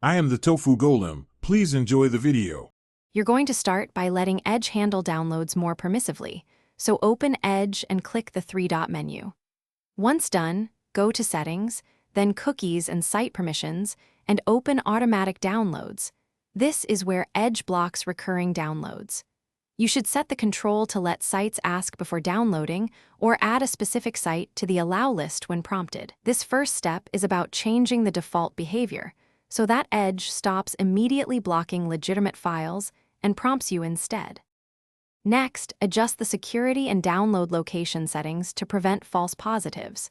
I am the Tofu Golem. Please enjoy the video. You're going to start by letting Edge handle downloads more permissively, so open Edge and click the three-dot menu. Once done, go to Settings, then Cookies and Site Permissions, and open Automatic Downloads. This is where Edge blocks recurring downloads. You should set the control to let sites ask before downloading or add a specific site to the Allow list when prompted. This first step is about changing the default behavior, so that Edge stops immediately blocking legitimate files and prompts you instead. Next, adjust the security and download location settings to prevent false positives.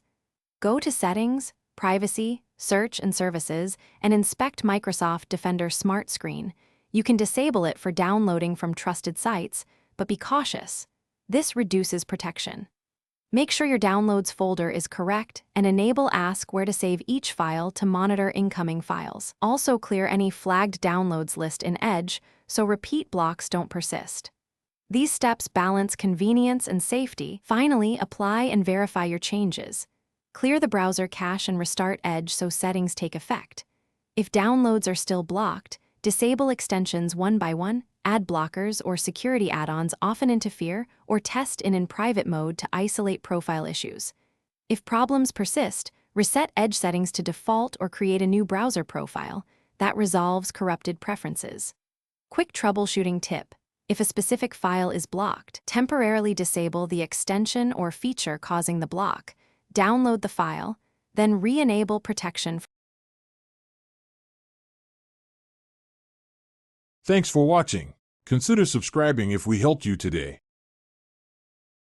Go to Settings, Privacy, Search and Services, and inspect Microsoft Defender Smart Screen. You can disable it for downloading from trusted sites, but be cautious. This reduces protection. Make sure your Downloads folder is correct and enable Ask Where to Save each file to monitor incoming files. Also clear any flagged downloads list in Edge so repeat blocks don't persist. These steps balance convenience and safety. Finally, apply and verify your changes. Clear the browser cache and restart Edge so settings take effect. If downloads are still blocked, disable extensions one by one. Ad blockers or security add-ons often interfere or test in private mode to isolate profile issues. If problems persist, reset Edge settings to default or create a new browser profile. That resolves corrupted preferences. Quick troubleshooting tip. If a specific file is blocked, temporarily disable the extension or feature causing the block. Download the file, then re-enable protection. Thanks for watching. Consider subscribing if we helped you today.